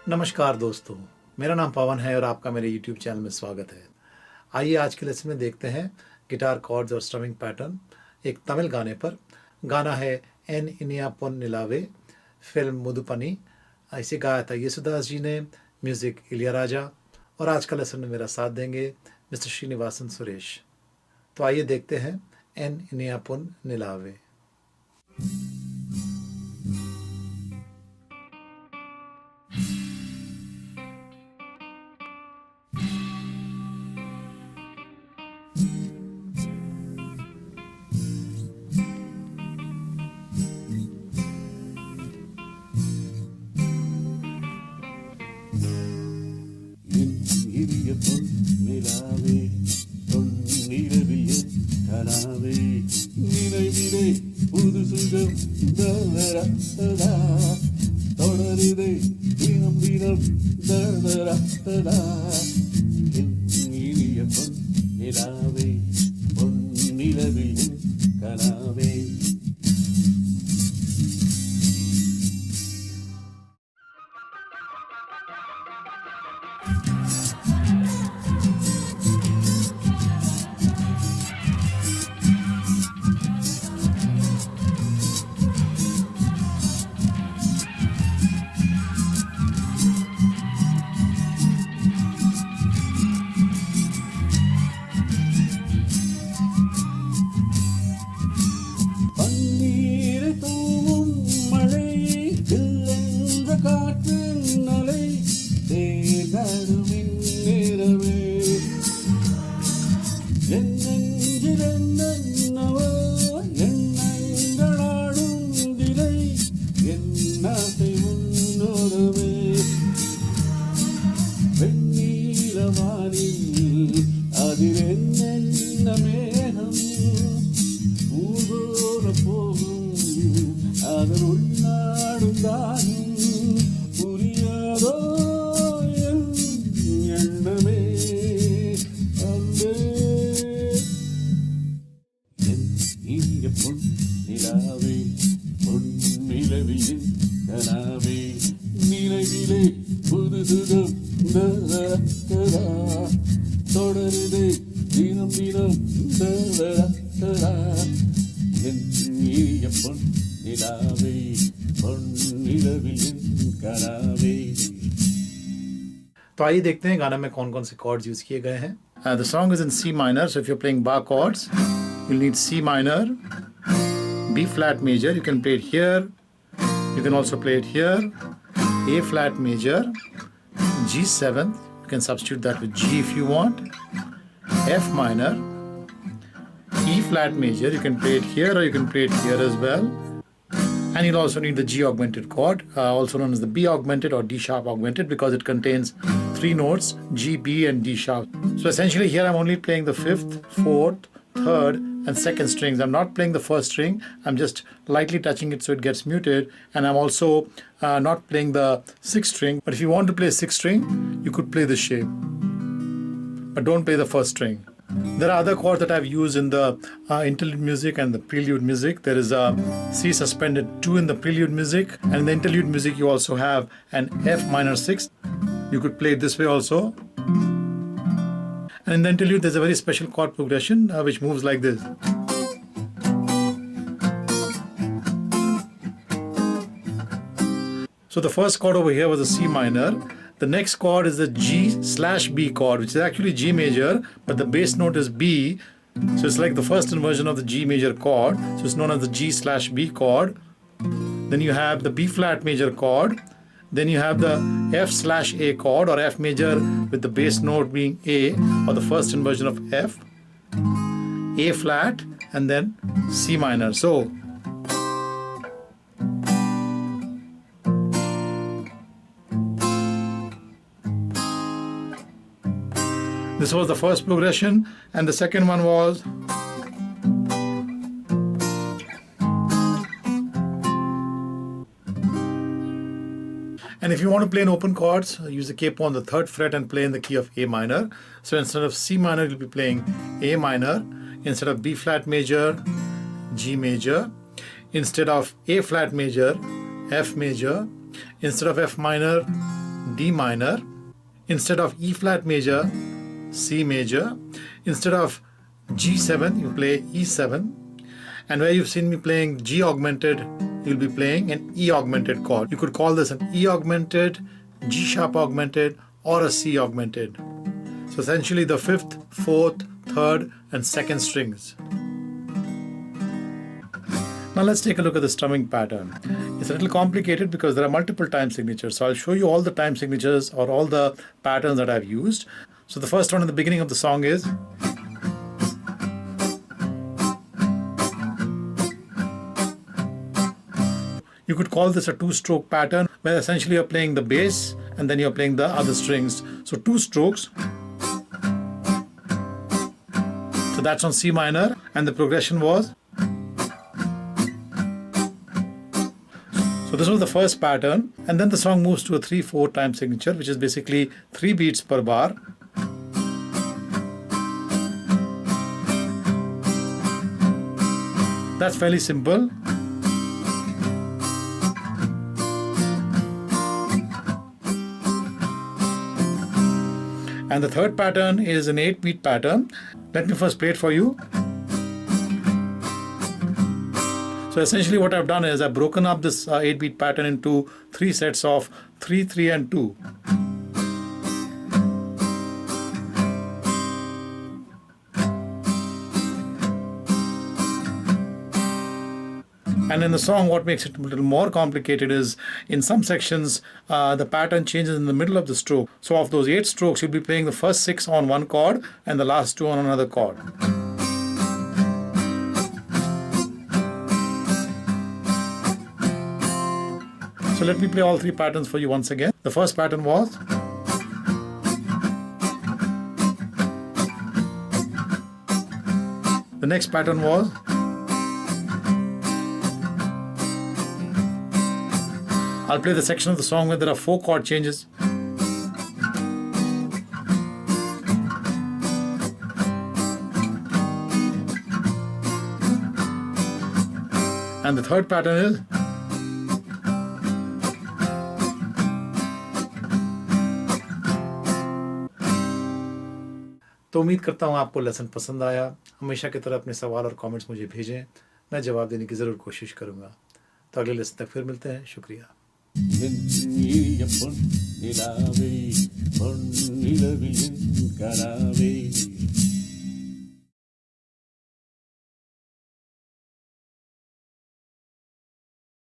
नमस्कार दोस्तों, मेरा नाम पवन है और आपका मेरे YouTube चैनल में स्वागत है। आइए आज के लेसन में देखते हैं गिटार कॉर्ड्स और स्ट्रमिंग पैटर्न एक तमिल गाने पर। गाना है एन इनिया पोन निलावे, फिल्म मूदू पनी। इसे गाया था येसुदास जी ने, म्यूजिक इलैयाराजा। और आज का लेसन में मेरा साथ देंगे मिस्टर श्रीनिवासन सुरेश। तो आइए देखते हैं एन इनिया पोन निलावे। Iniya Pon nilaave, Panneerai kanaave, Ninaivile, pudhu sugam, Thodarudhey, Dhinam, Iniya Pon nilaave, Nilavil, kanaave. Panneerai thoovum zhai, Sillendra kaatrin Serndhaadum innera nenjil ennenna zhai, ennate unnodave vennilavanil adirennenna meham ஊர்கோல போகும் அதன் உள்நாடும் தானும் புரியாதோ என் எண்ணமே அன்பே. என் இனிய பொன் நிலாவே, பொன் நிலவியின் கனாவே, நினைவிலே புது சுகம் தொடருதே தினம் தினம் Iniya Pon nilaave, Panneerai kanaave. तो आइए देखते हैं गाना में कौन कौन से कॉर्ड्स यूज किए गए हैं। The song is in C minor, so if you playing bar chords you'll need C minor, B flat major, you can play it here, you can also play it here, A flat major, G7, you can substitute that with G if you want, F minor, E flat major, you can play it here or you can play it here as well. And you'll also need the G augmented chord, also known as the B augmented or D sharp augmented, because it contains three notes, G, B and D sharp. So essentially here I'm only playing the 5th, 4th, 3rd and 2nd strings. I'm not playing the first string, I'm just lightly touching it so it gets muted, and I'm also not playing the 6th string. But if you want to play 6th string, you could play this shape, but don't play the first string. There are other chords that I've used in the interlude music and the prelude music. There is a C suspended 2 in the prelude music, and in the interlude music you also have an F minor 6. You could play it this way also. And in the interlude there's a very special chord progression which moves like this. So the first chord over here was a C minor. The next chord is the G/B chord, which is actually G major, but the bass note is B. So it's like the first inversion of the G major chord. So it's known as the G/B chord. Then you have the B flat major chord. Then you have the F/A chord, or F major with the bass note being A, or the first inversion of F, A flat, and then C minor. So this was the first progression, and the second one was And if you want to play in open chords, use the capo on the 3rd fret and play in the key of A minor. So instead of C minor, you'll be playing A minor. Instead of B flat major, G major. instead of A flat major, F major, instead of F minor, D minor, instead of E flat major, C major, instead of G7, you play E7, and where you've seen me playing G augmented, you'll be playing an E augmented chord. You could call this an E augmented, G sharp augmented, or a C augmented. So essentially the 5th, 4th, 3rd, and 2nd strings. Now let's take a look at the strumming pattern. It's a little complicated because there are multiple time signatures. So I'll show you all the time signatures or all the patterns that I've used. So the first one in the beginning of the song is you could call this a 2-stroke pattern where essentially you're playing the bass and then you're playing the other strings. So 2 strokes. So that's on C minor, and the progression was. So this was the first pattern, and then the song moves to a 3/4 time signature, which is basically 3 beats per bar. That's fairly simple. And the third pattern is an 8-beat pattern. Let me first play it for you. So essentially what I've done is I've broken up this 8-beat pattern into 3 sets of 3, 3, and 2. And in the song, what makes it a little more complicated is in some sections, the pattern changes in the middle of the stroke. So of those 8 strokes, you'll be playing the first 6 on one chord and the last 2 on another chord. So let me play all 3 patterns for you once again. The first pattern was. The next pattern was. I'll play the section of the song where there are 4 chord changes. And the third pattern is. तो उम्मीद करता हूँ आपको lesson पसंद आया। हमेशा की तरह अपने सवाल और कमेंट्स मुझे भेजें, मैं जवाब देने की ज़रूर कोशिश करूँगा। तो अगले लेसन तक फिर मिलते हैं। शुक्रिया। Iniya Pon, nilaave, pon nilavil, kanaave.